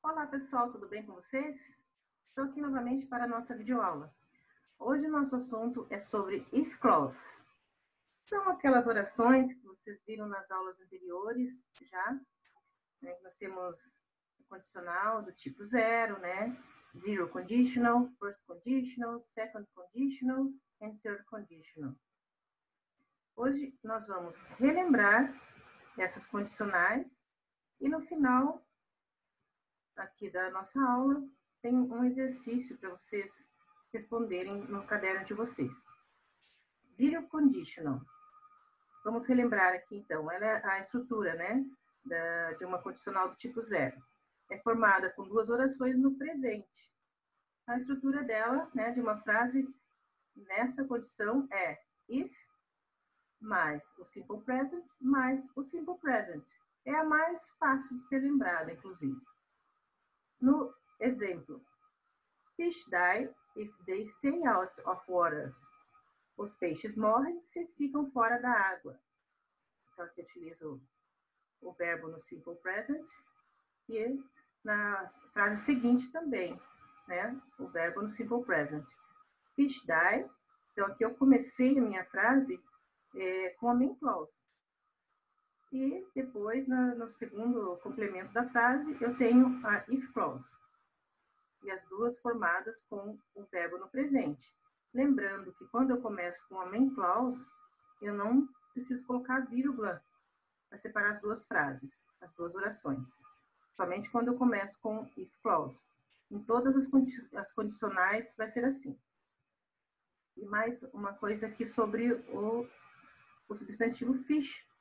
Olá pessoal, tudo bem com vocês? Estou aqui novamente para a nossa videoaula. Hoje o nosso assunto é sobre if clause. São aquelas orações que vocês viram nas aulas anteriores já, né? Nós temos o condicional do tipo zero, né? Zero conditional, first conditional, second conditional and third conditional. Hoje nós vamos relembrar essas condicionais e no final aqui da nossa aula tem um exercício para vocês responderem no caderno de vocês. Zero conditional. Vamos relembrar aqui então, ela é a estrutura, né, de uma condicional do tipo zero. É formada com duas orações no presente. A estrutura dela, né, de uma frase nessa condição é if mais o simple present mais o simple present. É a mais fácil de ser lembrada, inclusive. No exemplo, fish die if they stay out of water. Os peixes morrem se ficam fora da água. Então, aqui eu utilizo o verbo no simple present e na frase seguinte também, né? O verbo no simple present. Fish die. Então, aqui eu comecei a minha frase com a main clause. E depois, no segundo complemento da frase, eu tenho a if clause. E as duas formadas com o verbo no presente. Lembrando que quando eu começo com a main clause, eu não preciso colocar vírgula para separar as duas frases, as duas orações. Somente quando eu começo com if clause. Em todas as condicionais vai ser assim. E mais uma coisa aqui sobre o substantivo fish,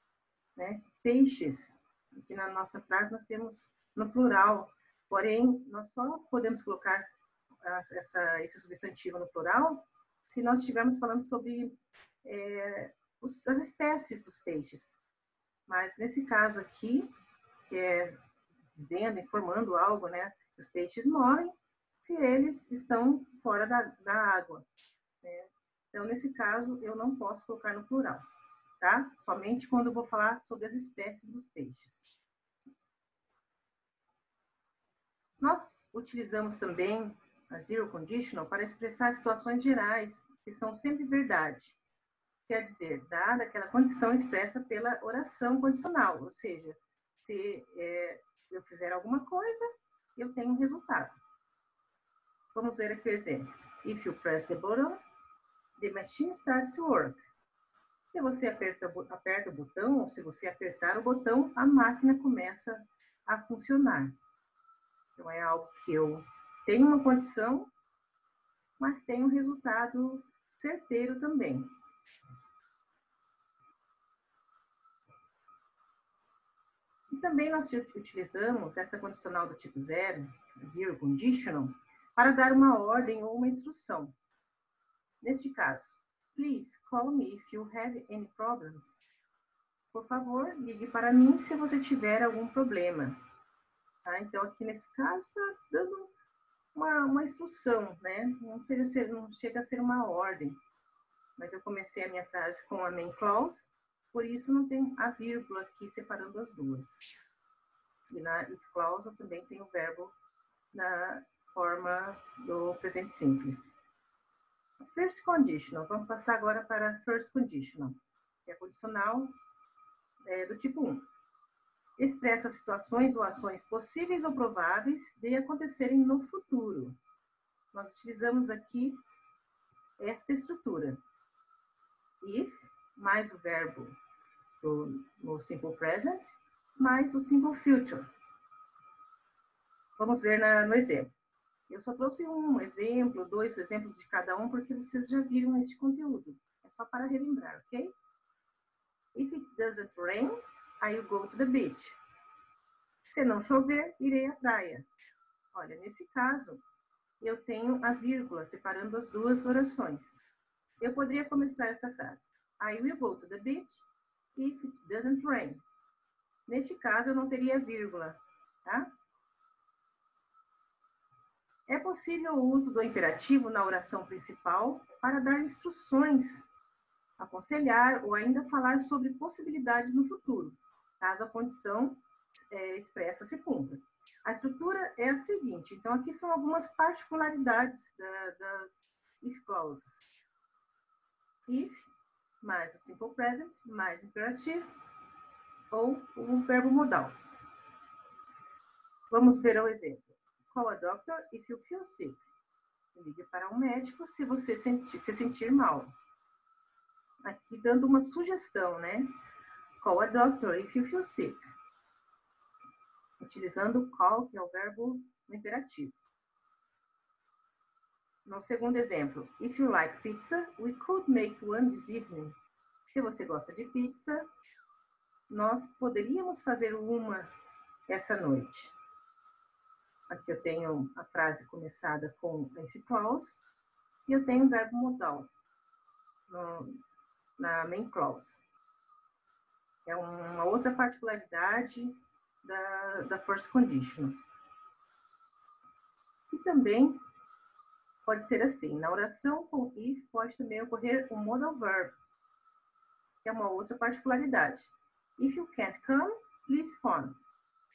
né? Peixes. Aqui na nossa frase nós temos no plural, porém nós só podemos colocar esse substantivo no plural se nós estivermos falando sobre as espécies dos peixes. Mas nesse caso aqui, que é dizendo, informando algo, né? Os peixes morrem se eles estão fora da água, né? Então, nesse caso, eu não posso colocar no plural, tá? Somente quando eu vou falar sobre as espécies dos peixes. Nós utilizamos também a zero conditional para expressar situações gerais que são sempre verdade. Quer dizer, dada aquela condição expressa pela oração condicional, ou seja, se eu fizer alguma coisa, eu tenho um resultado. Vamos ver aqui o exemplo. If you press the button, the machine starts to work. Se você aperta o botão, ou se você apertar o botão, a máquina começa a funcionar. Então, é algo que eu tenho uma condição, mas tenho um resultado certeiro também. E também nós utilizamos esta condicional do tipo zero, zero conditional, para dar uma ordem ou uma instrução. Neste caso, please call me if you have any problems. Por favor, ligue para mim se você tiver algum problema. Tá? Então, aqui nesse caso, está dando uma instrução, né? Não chega a ser uma ordem. Mas eu comecei a minha frase com a main clause, por isso não tem a vírgula aqui separando as duas. E na if clause eu também tenho o verbo na forma do presente simples. First conditional. Vamos passar agora para first conditional, que é condicional do tipo 1. Expressa situações ou ações possíveis ou prováveis de acontecerem no futuro. Nós utilizamos aqui esta estrutura. If, mais o verbo no simple present, mais o simple future. Vamos ver no exemplo. Eu só trouxe um exemplo, 2 exemplos de cada um, porque vocês já viram este conteúdo. É só para relembrar, ok? If it doesn't rain, I will go to the beach. Se não chover, irei à praia. Olha, nesse caso, eu tenho a vírgula separando as duas orações. Eu poderia começar esta frase. I will go to the beach if it doesn't rain. Neste caso, eu não teria vírgula, tá? É possível o uso do imperativo na oração principal para dar instruções, aconselhar ou ainda falar sobre possibilidades no futuro, caso a condição expressa se cumpra. A estrutura é a seguinte. Então, aqui são algumas particularidades das if clauses. If, mais o simple present, mais imperativo, ou o verbo modal. Vamos ver o exemplo. Call a doctor if you feel sick. Ligue para um médico se você se sentir mal. Aqui dando uma sugestão, né? Call a doctor if you feel sick. Utilizando call, que é o verbo no imperativo. No segundo exemplo, if you like pizza, we could make one this evening. Se você gosta de pizza, nós poderíamos fazer uma essa noite. Aqui eu tenho a frase começada com if clause e eu tenho o verbo modal na main clause. É uma outra particularidade da first conditional. Que também pode ser assim. Na oração com if pode também ocorrer o modal verb, que é uma outra particularidade. If you can't come, please phone.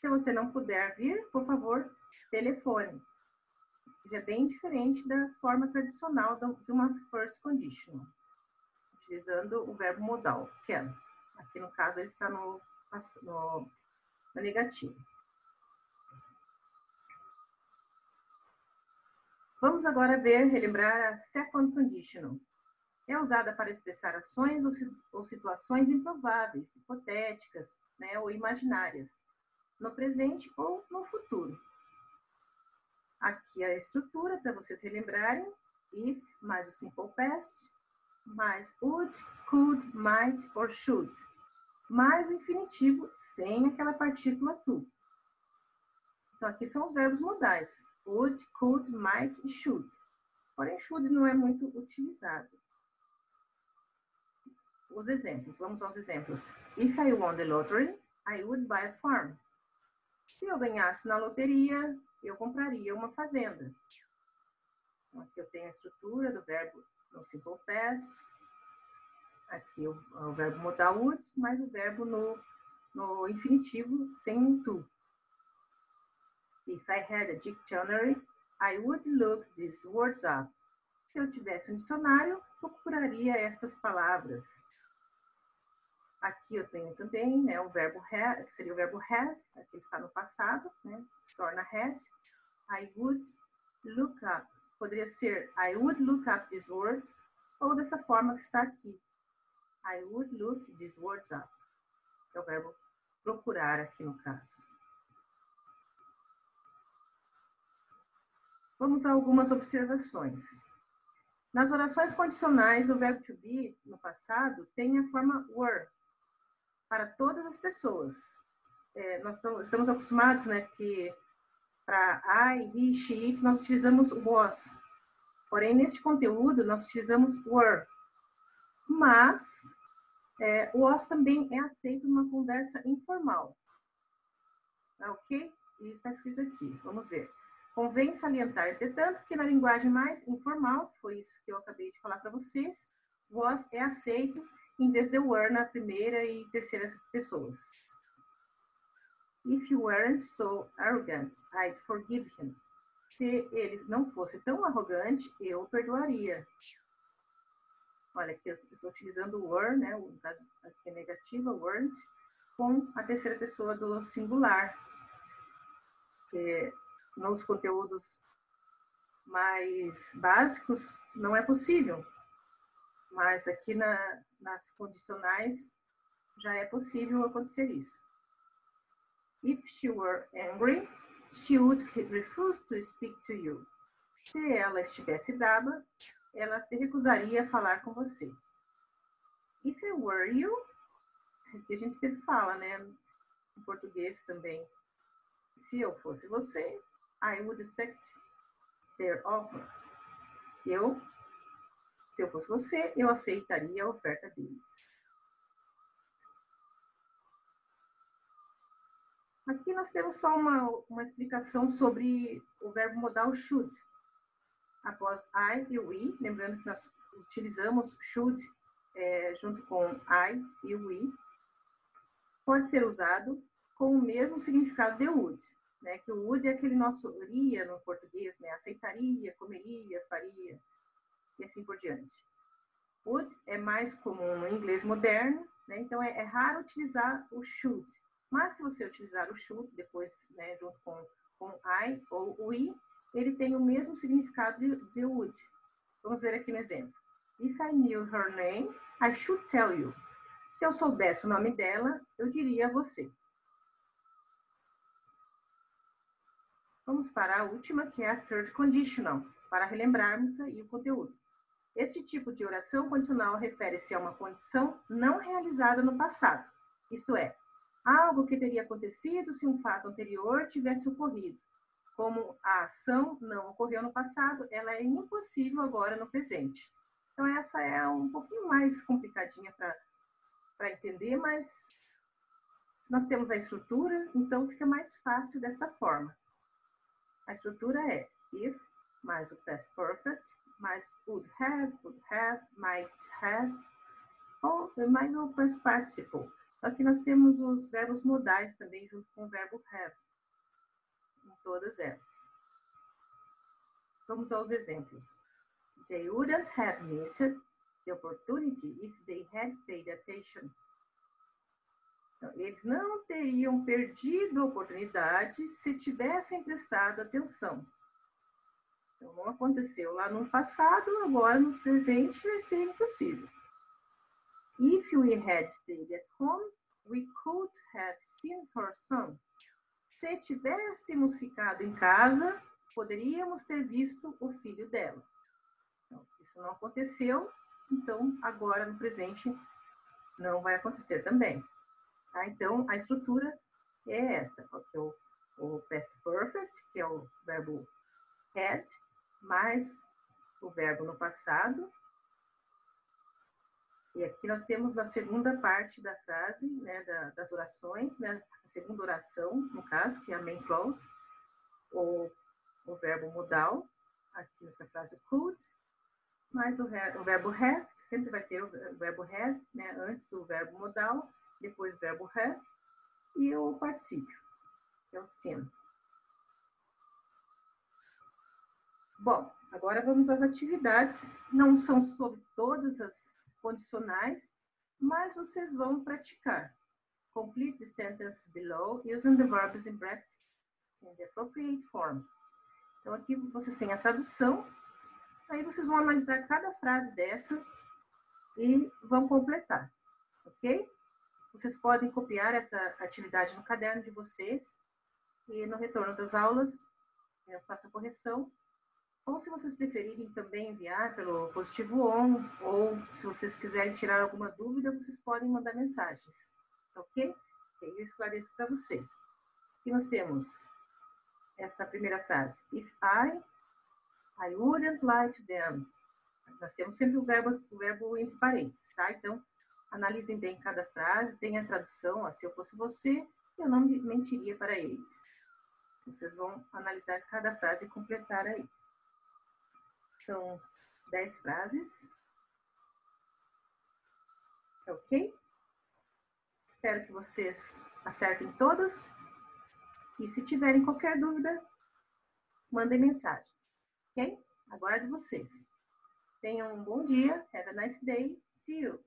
Se você não puder vir, por favor, telefone. Já é bem diferente da forma tradicional de uma first conditional, utilizando o verbo modal, can. Aqui no caso ele está na negativa. Vamos agora relembrar a second conditional. É usada para expressar ações ou situações improváveis, hipotéticas, né, ou imaginárias, no presente ou no futuro. Aqui a estrutura, para vocês relembrarem, if mais o simple past, mais would, could, might or should, mais o infinitivo sem aquela partícula to. Então, aqui são os verbos modais, would, could, might e should. Porém, should não é muito utilizado. Os exemplos, vamos aos exemplos. If I won the lottery, I would buy a farm. Se eu ganhasse na loteria, eu compraria uma fazenda. Então, aqui eu tenho a estrutura do verbo no simple past. Aqui o verbo modal would, mais o verbo no infinitivo sem to. If I had a dictionary, I would look these words up. Se eu tivesse um dicionário, procuraria estas palavras. Aqui eu tenho também, né, o verbo have, que seria o verbo have, aqui está no passado, né, se torna had. I would look up, poderia ser I would look up these words, ou dessa forma que está aqui. I would look these words up, que é o verbo procurar aqui no caso. Vamos a algumas observações. Nas orações condicionais, o verbo to be, no passado, tem a forma were, para todas as pessoas. Nós estamos acostumados, né, que para I, he, she, it, nós utilizamos was. Porém, neste conteúdo, nós utilizamos were. Mas, was também é aceito numa conversa informal. Tá ok? E está escrito aqui, vamos ver. Convém salientar, entretanto, que na linguagem mais informal, que foi isso que eu acabei de falar para vocês, was é aceito em vez de were na primeira e terceira pessoas. If you weren't so arrogant, I'd forgive him. Se ele não fosse tão arrogante, eu o perdoaria. Olha, aqui eu estou utilizando were, né? O caso aqui é negativa, weren't, com a terceira pessoa do singular. Porque nos conteúdos mais básicos não é possível. Mas aqui nas condicionais já é possível acontecer isso. If she were angry, she would refuse to speak to you. Se ela estivesse brava, ela se recusaria a falar com você. If I were you, a gente sempre fala, né? Em português também. Se eu fosse você, I would accept their offer. Se eu fosse você, eu aceitaria a oferta deles. Aqui nós temos só uma explicação sobre o verbo modal should. Após I e we, lembrando que nós utilizamos should junto com I e we, pode ser usado com o mesmo significado de would. né? Que o would é aquele nosso iria no português, né? Aceitaria, comeria, faria, e assim por diante. Would é mais comum no inglês moderno, né? Então é raro utilizar o should. Mas se você utilizar o should depois, né, junto com I ou we, ele tem o mesmo significado de would. Vamos ver aqui no exemplo. If I knew her name, I should tell you. Se eu soubesse o nome dela, eu diria a você. Vamos para a última, que é a third conditional, para relembrarmos aí o conteúdo. Este tipo de oração condicional refere-se a uma condição não realizada no passado, isto é, algo que teria acontecido se um fato anterior tivesse ocorrido. Como a ação não ocorreu no passado, ela é impossível agora no presente. Então, essa é um pouquinho mais complicadinha para entender, mas nós temos a estrutura, então fica mais fácil dessa forma. A estrutura é if, mais o past perfect, mais would have, might have, ou mais o past participle. Aqui nós temos os verbos modais também junto com o verbo have, em todas elas. Vamos aos exemplos. They wouldn't have missed the opportunity if they had paid attention. Então, eles não teriam perdido a oportunidade se tivessem prestado atenção. Então, não aconteceu lá no passado, agora no presente vai ser impossível. If we had stayed at home, we could have seen her son. Se tivéssemos ficado em casa, poderíamos ter visto o filho dela. Então, isso não aconteceu, então agora no presente não vai acontecer também. Tá? Então, a estrutura é esta, que é o past perfect, que é o verbo had, mais o verbo no passado. E aqui nós temos na segunda parte da frase, né, das orações, né, a segunda oração, no caso, que é a main clause, o verbo modal, aqui nessa frase o could, mais o verbo have, que sempre vai ter o verbo have, né, antes o verbo modal, depois o verbo have, e o particípio, que é o sino. Bom, agora vamos às atividades. Não são sobre todas as condicionais, mas vocês vão praticar. Complete the sentence below using the verbs in brackets in the appropriate form. Então, aqui vocês têm a tradução. Aí vocês vão analisar cada frase dessa e vão completar, ok? Vocês podem copiar essa atividade no caderno de vocês e no retorno das aulas eu faço a correção. Ou se vocês preferirem também enviar pelo positivo ON, ou se vocês quiserem tirar alguma dúvida, vocês podem mandar mensagens, ok? Eu esclareço para vocês. Aqui nós temos essa primeira frase. If I wouldn't lie to them. Nós temos sempre o verbo entre parênteses, tá? Então, analisem bem cada frase, tem a tradução, ó, se eu fosse você, eu não mentiria para eles. Vocês vão analisar cada frase e completar aí. São 10 frases. Ok? Espero que vocês acertem todas. E se tiverem qualquer dúvida, mandem mensagens. Ok? Aguardo vocês. Tenham um bom dia. Have a nice day. See you.